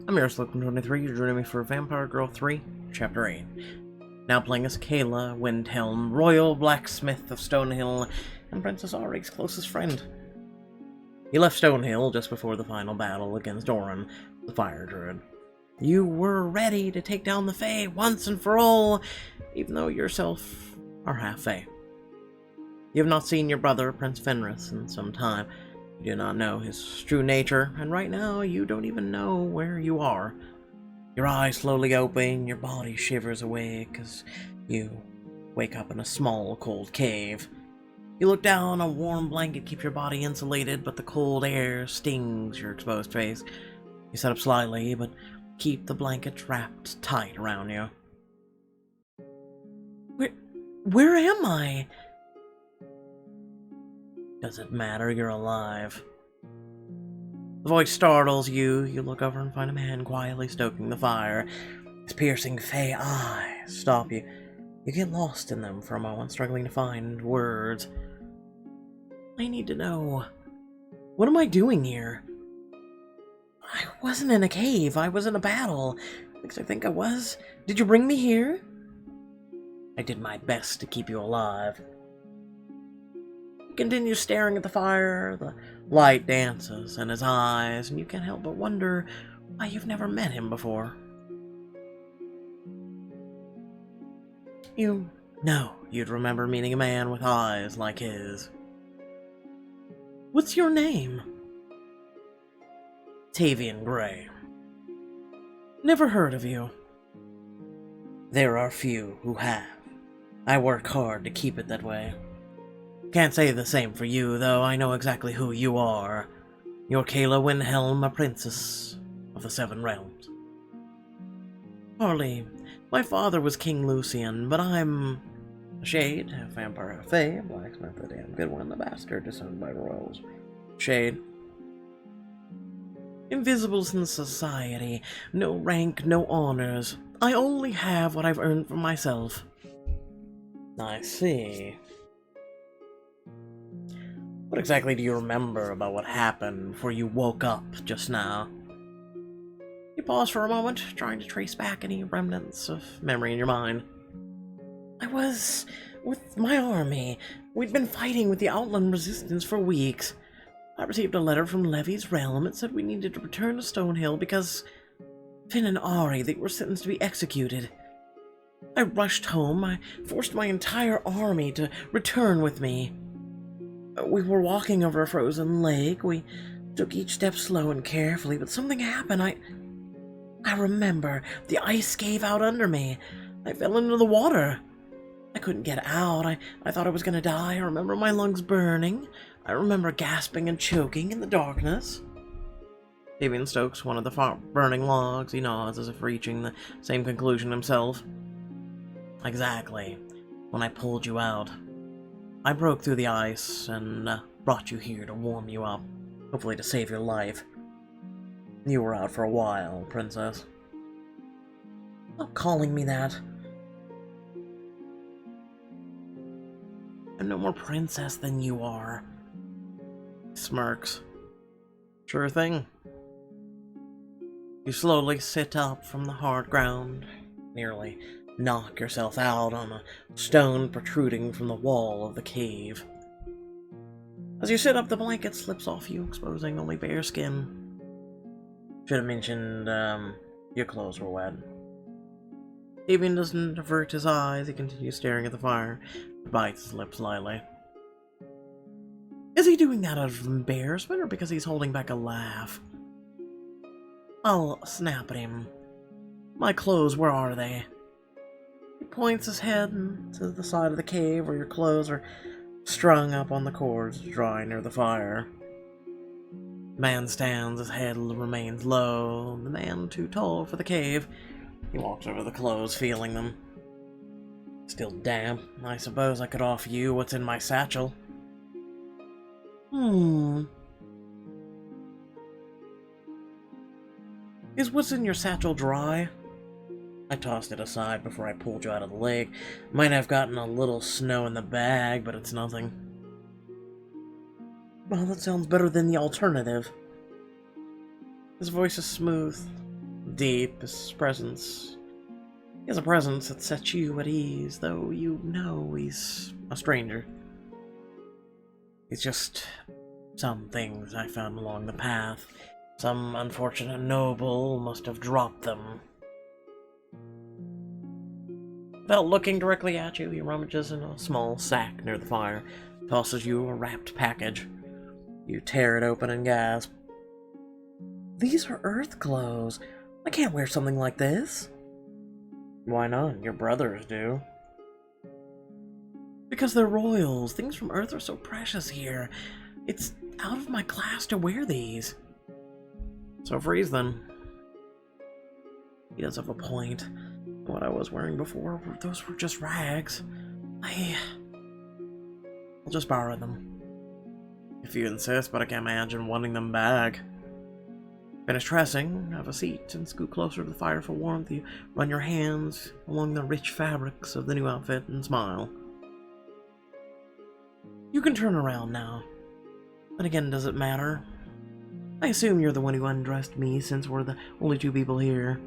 I'm your Slocum23, you're joining me for Vampire Girl 3, Chapter 8. Now playing as Kayla Windhelm, Royal Blacksmith of Stonehill, and Princess Ari's closest friend. You left Stonehill just before the final battle against Doran, the Fire Druid. You were ready to take down the Fae once and for all, even though yourself are half Fae. You have not seen your brother, Prince Fenris, in some time. You do not know his true nature, and right now you don't even know where you are. Your eyes slowly open, your body shivers awake as you wake up in a small, cold cave. You look down, a warm blanket keeps your body insulated, but the cold air stings your exposed face. You sit up slightly, but keep the blanket wrapped tight around you. Where am I? Does it matter? You're alive. The voice startles you. You look over and find a man quietly stoking the fire. His piercing Fae eyes stop you. You get lost in them for a moment, struggling to find words. I need to know. What am I doing here? I wasn't in a cave. I was in a battle. At least I think I was. Did you bring me here? I did my best to keep you alive. Continue staring at the fire, the light dances in his eyes, and you can't help but wonder why you've never met him before. You know you'd remember meeting a man with eyes like his. What's your name? Tavian Gray. Never heard of you. There are few who have. I work hard to keep it that way. Can't say the same for you, though. I know exactly who you are. You're Kayla Windhelm, a princess of the Seven Realms. Harley, my father was King Lucien, but I'm a shade, a vampire, a fae, a blacksmith, a damn good one, the bastard disowned by royals. Shade. Invisible in society, no rank, no honors. I only have what I've earned for myself. I see. What exactly do you remember about what happened before you woke up just now? You pause for a moment, trying to trace back any remnants of memory in your mind. I was with my army. We'd been fighting with the Outland Resistance for weeks. I received a letter from Levy's realm. It said we needed to return to Stonehill because Finn and Ari, they were sentenced to be executed. I rushed home. I forced my entire army to return with me. We were walking over a frozen lake. We took each step slow and carefully, but something happened. I remember the ice gave out under me. I fell into the water. I couldn't get out. I thought I was gonna die. I remember my lungs burning. I remember gasping and choking in the darkness. Davian stokes one of the burning logs. He nods as if reaching the same conclusion himself. Exactly. When I pulled you out, I broke through the ice and brought you here to warm you up, hopefully to save your life. You were out for a while, Princess. Stop calling me that. I'm no more princess than you are. Smirks. Sure thing. You slowly sit up from the hard ground, nearly knock yourself out on a stone protruding from the wall of the cave. As you sit up, the blanket slips off you, exposing only bare skin. Should have mentioned, your clothes were wet. Tavian doesn't avert his eyes. He continues staring at the fire, bites his lips lightly. Is he doing that out of embarrassment, or because he's holding back a laugh? I'll snap at him. My clothes, where are they? He points his head to the side of the cave where your clothes are strung up on the cords dry near the fire. The man stands, his head remains low. The man too tall for the cave. He walks over the clothes, feeling them. Still damp. I suppose I could offer you what's in my satchel. Is what's in your satchel dry? I tossed it aside before I pulled you out of the lake. Might have gotten a little snow in the bag, but it's nothing. Well, that sounds better than the alternative. His voice is smooth, deep his presence. He has a presence that sets you at ease, though you know he's a stranger. It's just some things I found along the path. Some unfortunate noble must have dropped them. Without looking directly at you, he rummages in a small sack near the fire, tosses you a wrapped package. You tear it open and gasp. These are Earth clothes. I can't wear something like this. Why not? Your brothers do. Because they're royals. Things from Earth are so precious here. It's out of my class to wear these. So freeze then. He does have a point. What I was wearing before, those were just rags. I'll just borrow them. If you insist, but I can't imagine wanting them back. Finish dressing, have a seat, and scoot closer to the fire for warmth. You run your hands along the rich fabrics of the new outfit and smile. You can turn around now. But again, does it matter? I assume you're the one who undressed me, since we're the only two people here.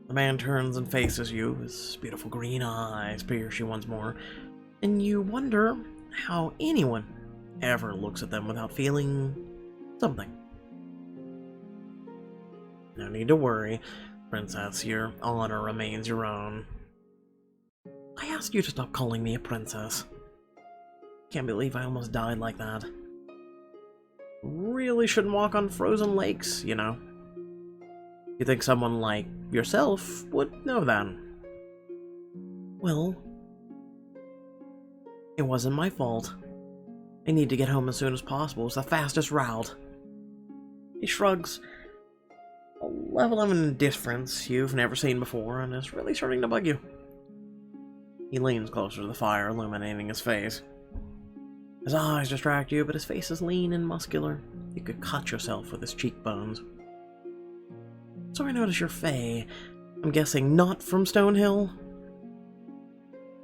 The man turns and faces you, his beautiful green eyes pierce you once more, and you wonder how anyone ever looks at them without feeling something. No need to worry, princess, your honor remains your own. I asked you to stop calling me a princess. Can't believe I almost died like that. Really shouldn't walk on frozen lakes, you know. You think someone like yourself would know that? Well, it wasn't my fault. I need to get home as soon as possible. It's the fastest route. He shrugs, a level of indifference you've never seen before, and is really starting to bug you. He leans closer to the fire, illuminating his face. His eyes distract you, but his face is lean and muscular. You could cut yourself with his cheekbones. So I notice you're Fae. I'm guessing not from Stonehill?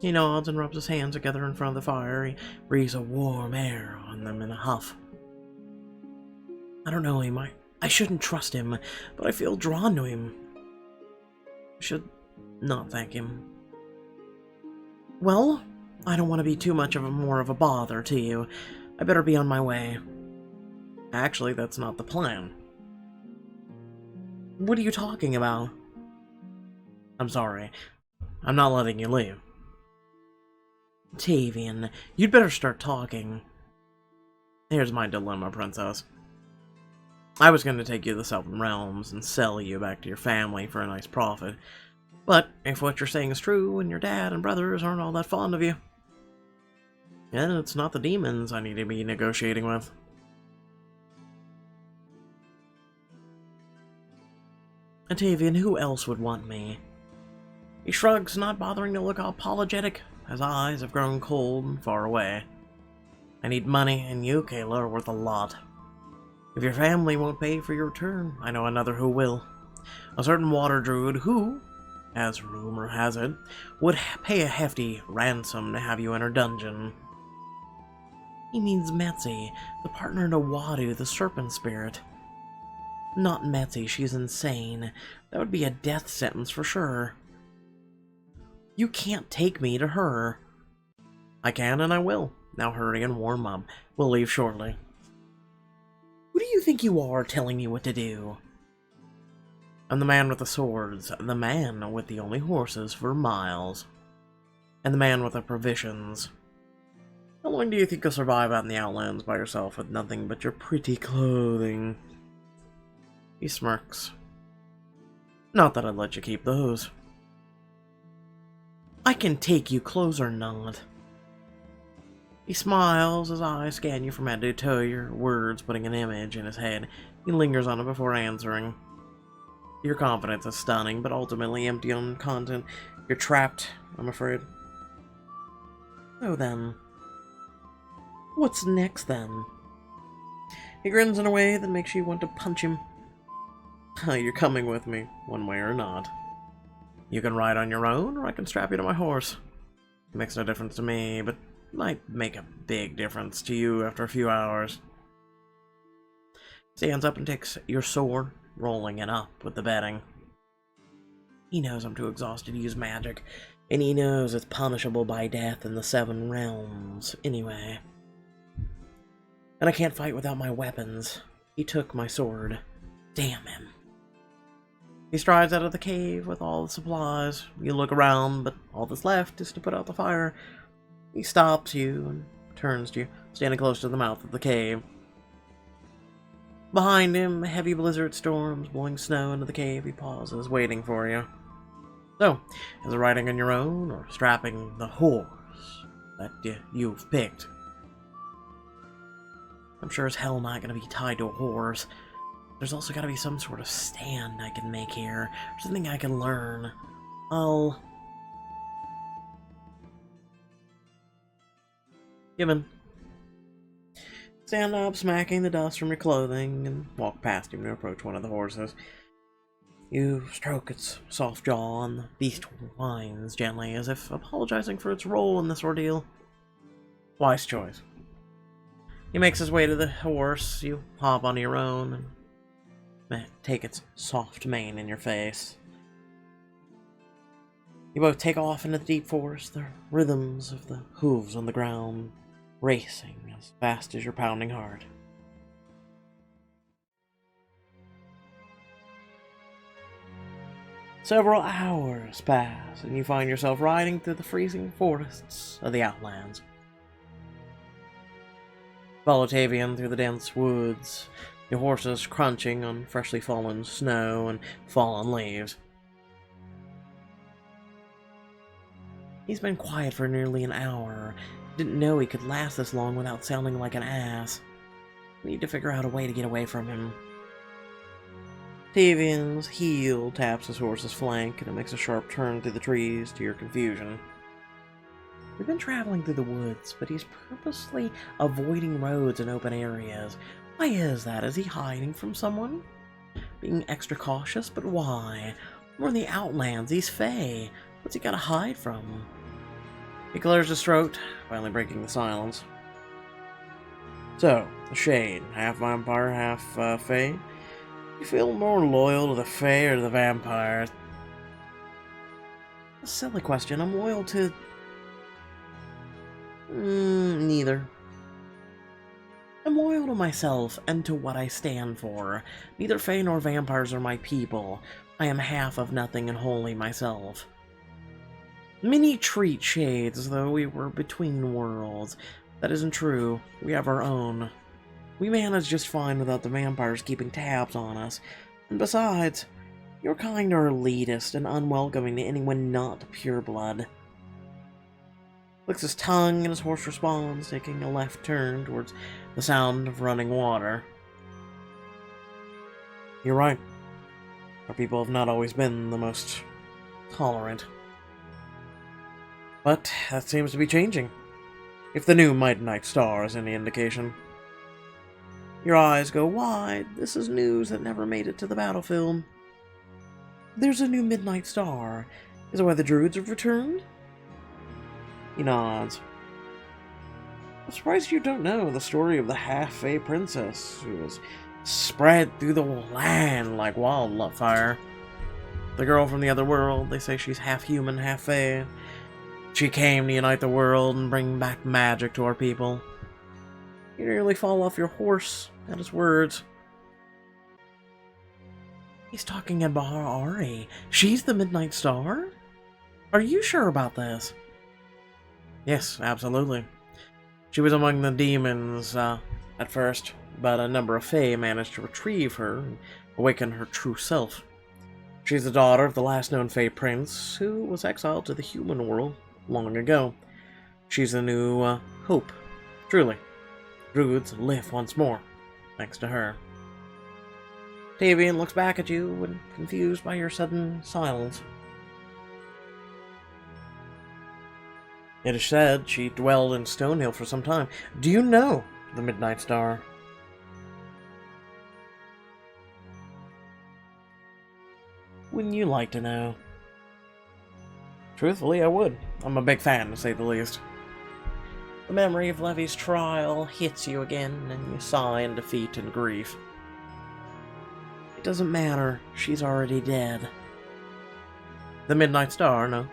He nods and rubs his hands together in front of the fire. He breathes a warm air on them in a huff. I don't know him. I shouldn't trust him, but I feel drawn to him. I should not thank him. Well, I don't want to be too much of more of a bother to you. I better be on my way. Actually, that's not the plan. What are you talking about? I'm sorry. I'm not letting you leave. Tavian, you'd better start talking. Here's my dilemma, princess. I was going to take you to the Southern Realms and sell you back to your family for a nice profit. But if what you're saying is true, and your dad and brothers aren't all that fond of you, then it's not the demons I need to be negotiating with. Tavian, who else would want me? He shrugs, not bothering to look apologetic. His eyes have grown cold and far away. I need money, and you, Kayla, are worth a lot. If your family won't pay for your return, I know another who will. A certain water druid who, as rumor has it, would pay a hefty ransom to have you in her dungeon. He means Metzi, the partner to Wadu, the serpent spirit. Not Metzi, she's insane. That would be a death sentence for sure. You can't take me to her. I can and I will. Now hurry and warm up. We'll leave shortly. Who do you think you are telling me what to do? I'm the man with the swords, the man with the only horses for miles, and the man with the provisions. How long do you think you'll survive out in the Outlands by yourself with nothing but your pretty clothing? He smirks. Not that I'd let you keep those. I can take you, clothes or not. He smiles, his eyes scan you from head to toe, your words putting an image in his head. He lingers on it before answering. Your confidence is stunning, but ultimately empty on content. You're trapped, I'm afraid. So then, what's next then? He grins in a way that makes you want to punch him. You're coming with me, one way or not. You can ride on your own, or I can strap you to my horse. It makes no difference to me, but might make a big difference to you after a few hours. Stands up and takes your sword, rolling it up with the bedding. He knows I'm too exhausted to use magic, and he knows it's punishable by death in the 7 realms, anyway. And I can't fight without my weapons. He took my sword. Damn him. He strides out of the cave with all the supplies. You look around, but all that's left is to put out the fire. He stops you and turns to you, standing close to the mouth of the cave. Behind him, a heavy blizzard storms, blowing snow into the cave. He pauses, waiting for you. So, is it riding on your own, or strapping the horse that you've picked? I'm sure as hell not going to be tied to a horse. There's also got to be some sort of stand I can make here, or something I can learn. I'll... Given. Stand up, smacking the dust from your clothing, and walk past him to approach one of the horses. You stroke its soft jaw, and the beast whines gently, as if apologizing for its role in this ordeal. Wise choice. He makes his way to the horse. You hop on your own, and take its soft mane in your face. You both take off into the deep forest, the rhythms of the hooves on the ground racing as fast as your pounding heart. Several hours pass, and you find yourself riding through the freezing forests of the Outlands. Follow Tavian through the dense woods, your horses crunching on freshly fallen snow and fallen leaves. He's been quiet for nearly an hour. Didn't know he could last this long without sounding like an ass. Need to figure out a way to get away from him. Tavian's heel taps his horse's flank, and it makes a sharp turn through the trees to your confusion. We've been traveling through the woods, but he's purposely avoiding roads and open areas. Why is that? Is he hiding from someone? Being extra cautious, but why? We're in the Outlands, he's Fae. What's he gotta hide from? He clears his throat, finally breaking the silence. So, the Shade, half vampire, half Fae. You feel more loyal to the Fae or the vampires? A silly question. I'm loyal to... neither. I'm loyal to myself and to what I stand for. Neither Fae nor vampires are my people. I am half of nothing and wholly myself. Many treat Shades as though we were between worlds. That isn't true. We have our own. We manage just fine without the vampires keeping tabs on us. And besides, your kind are elitist and unwelcoming to anyone not pureblood. Licks his tongue and his horse responds, taking a left turn towards the sound of running water. You're right. Our people have not always been the most tolerant. But that seems to be changing, if the new Midnight Star is any indication. Your eyes go wide. This is news that never made it to the battlefield. There's a new Midnight Star. Is it why the druids have returned? He nods. I'm surprised you don't know the story of the half-Fae princess who was spread through the land like wildfire. The girl from the other world, they say she's half human, half Fae. She came to unite the world and bring back magic to our people. You nearly fall off your horse at his words. He's talking about Ari. She's the Midnight Star? Are you sure about this? Yes, absolutely. She was among the demons at first, but a number of Fae managed to retrieve her and awaken her true self. She's the daughter of the last known Fae prince, who was exiled to the human world long ago. She's the new hope. Truly. Druids live once more, thanks to her. Tavian looks back at you when confused by your sudden silence. It is said she dwelled in Stonehill for some time. Do you know the Midnight Star? Wouldn't you like to know? Truthfully, I would. I'm a big fan, to say the least. The memory of Levy's trial hits you again, and you sigh in defeat and grief. It doesn't matter. She's already dead. The Midnight Star? No.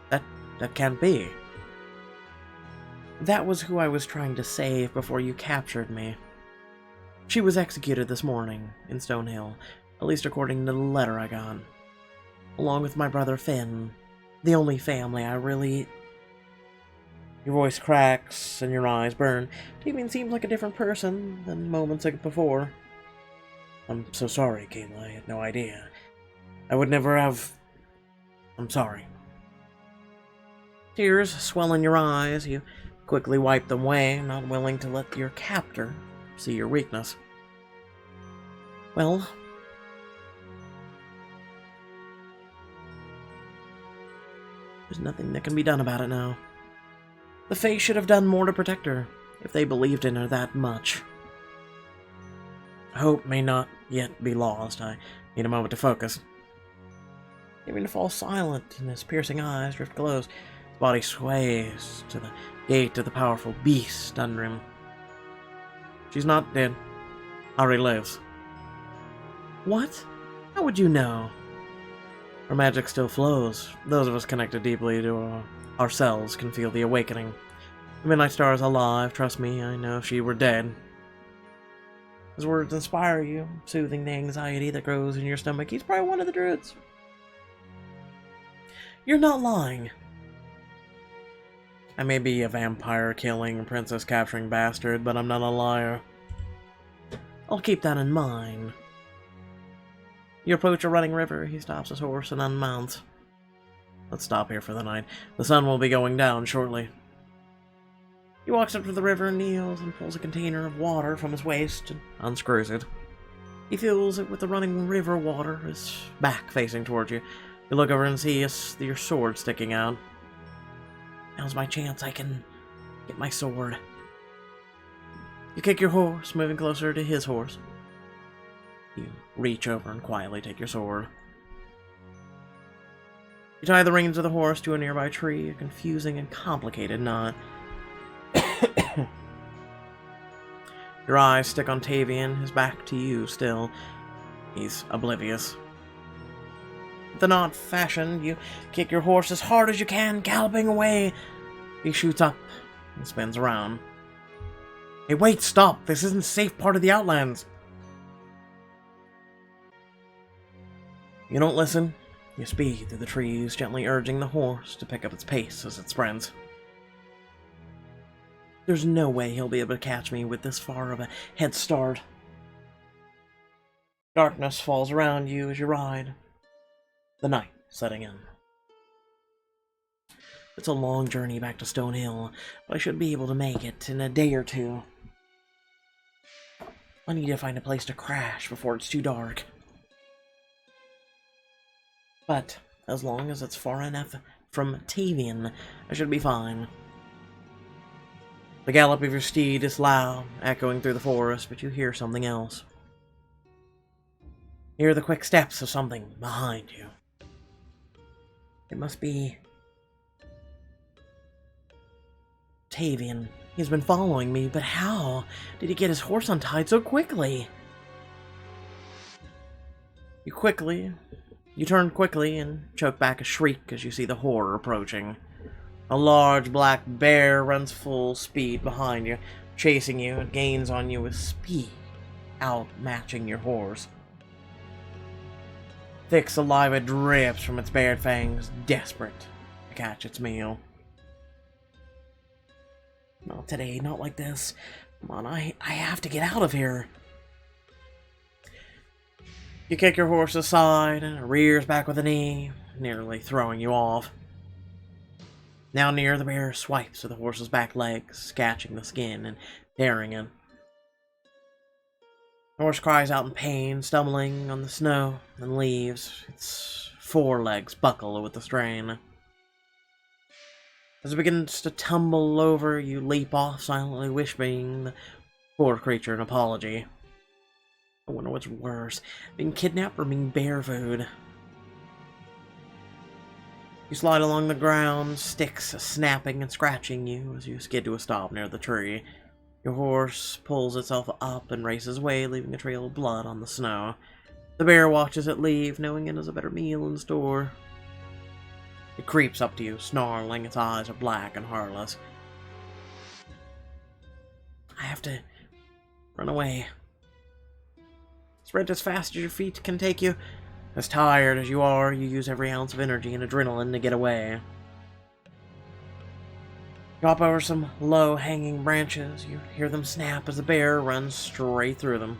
That can't be. That was who I was trying to save before you captured me. She was executed this morning in Stonehill, at least according to the letter I got. Along with my brother Finn, the only family I really... Your voice cracks and your eyes burn. Damien seems like a different person than moments before. I'm so sorry, Kayla. I had no idea. I would never have... I'm sorry. Tears swell in your eyes. You quickly wipe them away, not willing to let your captor see your weakness. Well... there's nothing that can be done about it now. The Fae should have done more to protect her, if they believed in her that much. Hope may not yet be lost. I need a moment to focus. Even to fall silent, and his piercing eyes drift close. His body sways to the gait of the powerful beast under him. She's not dead. Ari lives. What? How would you know? Her magic still flows. Those of us connected deeply to ourselves can feel the awakening. The Midnight Star is alive, trust me, I know if she were dead. His words inspire you, soothing the anxiety that grows in your stomach. He's probably one of the druids. You're not lying. I may be a vampire-killing, princess-capturing bastard, but I'm not a liar. I'll keep that in mind. You approach a running river, he stops his horse and unmounts. Let's stop here for the night. The sun will be going down shortly. He walks up to the river and kneels and pulls a container of water from his waist and unscrews it. He fills it with the running river water, his back facing towards you. You look over and see your sword sticking out. Now's my chance, I can get my sword. You kick your horse, moving closer to his horse. You reach over and quietly take your sword. You tie the reins of the horse to a nearby tree, a confusing and complicated knot. Your eyes stick on Tavian, his back to you still. He's oblivious. With the knot fashioned, you kick your horse as hard as you can, galloping away. He shoots up and spins around. Hey, wait, stop! This isn't a safe part of the Outlands! You don't listen. You speed through the trees, gently urging the horse to pick up its pace as it sprints. There's no way he'll be able to catch me with this far of a head start. Darkness falls around you as you ride. The night setting in. It's a long journey back to Stonehill, but I should be able to make it in a day or two. I need to find a place to crash before it's too dark. But as long as it's far enough from Tavian, I should be fine. The gallop of your steed is loud, echoing through the forest, but you hear something else. You hear the quick steps of something behind you. It must be Tavian. He's been following me, but how did he get his horse untied so quickly? You turn quickly and choke back a shriek as you see the horror approaching. A large black bear runs full speed behind you, chasing you and gains on you with speed, outmatching your horse. Thick saliva drips from its bared fangs, desperate to catch its meal. Not today, not like this. Come on, I have to get out of here. You kick your horse aside and it rears back with a knee, nearly throwing you off. Now near, the bear swipes at the horse's back legs, scratching the skin and tearing it. The horse cries out in pain, stumbling on the snow and leaves. Its forelegs buckle with the strain. As it begins to tumble over, you leap off, silently wishing the poor creature an apology. I wonder what's worse, being kidnapped or being bear food. You slide along the ground, sticks snapping and scratching you as you skid to a stop near the tree. Your horse pulls itself up and races away, leaving a trail of blood on the snow. The bear watches it leave, knowing it has a better meal in store. It creeps up to you, snarling. Its eyes are black and heartless. I have to run away. Sprint as fast as your feet can take you. As tired as you are, you use every ounce of energy and adrenaline to get away. You hop over some low-hanging branches. You hear them snap as the bear runs straight through them.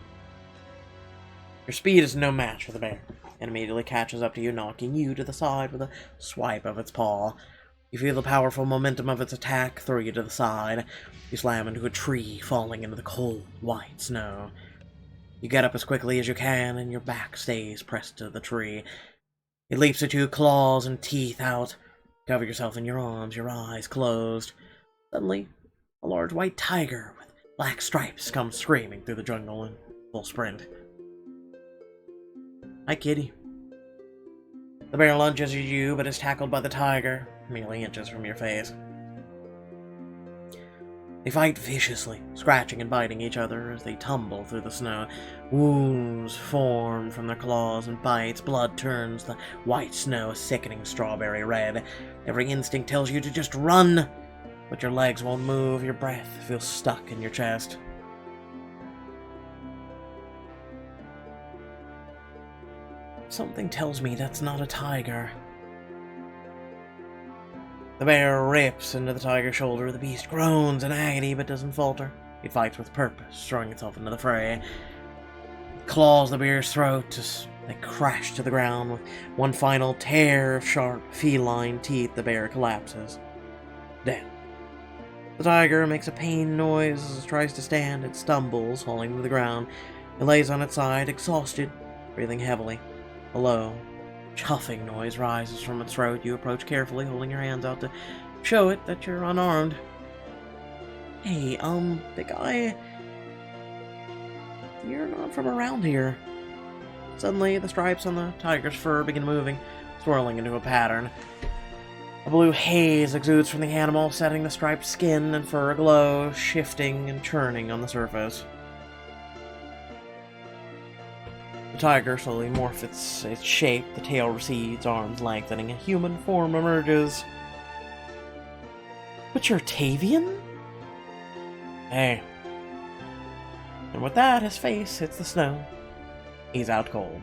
Your speed is no match for the bear. It immediately catches up to you, knocking you to the side with a swipe of its paw. You feel the powerful momentum of its attack throw you to the side. You slam into a tree, falling into the cold, white snow. You get up as quickly as you can, and your back stays pressed to the tree. It leaps at you, claws and teeth out. Cover yourself in your arms, your eyes closed. Suddenly, a large white tiger with black stripes comes screaming through the jungle in full sprint. Hi, kitty. The bear lunges at you, but is tackled by the tiger, merely inches from your face. They fight viciously, scratching and biting each other as they tumble through the snow. Wounds form from their claws and bites. Blood turns the white snow a sickening strawberry red. Every instinct tells you to just run, but your legs won't move. Your breath feels stuck in your chest. Something tells me that's not a tiger. The bear rips into the tiger's shoulder. The beast groans in agony but doesn't falter. It fights with purpose, throwing itself into the fray. It claws the bear's throat as they crash to the ground. With one final tear of sharp, feline teeth, the bear collapses, dead. The tiger makes a pained noise as it tries to stand. It stumbles, falling to the ground. It lays on its side, exhausted, breathing heavily. A low, chuffing noise rises from its throat. You approach carefully, holding your hands out to show it that you're unarmed. Hey, big guy, you're not from around here. Suddenly, the stripes on the tiger's fur begin moving, swirling into a pattern. A blue haze exudes from the animal, setting the striped skin and fur aglow, shifting and churning on the surface. The tiger slowly morphs its shape, the tail recedes, arms lengthening, a human form emerges. But you're Tavian? Hey. And with that, his face hits the snow. He's out cold.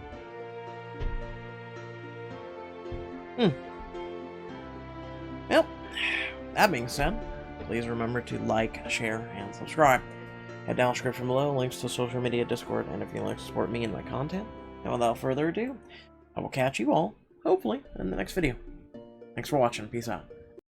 Well, that being said, please remember to like, share, and subscribe. Head down the description below, links to social media, Discord, and if you'd like to support me and my content. And without further ado, I will catch you all, hopefully, in the next video. Thanks for watching. Peace out.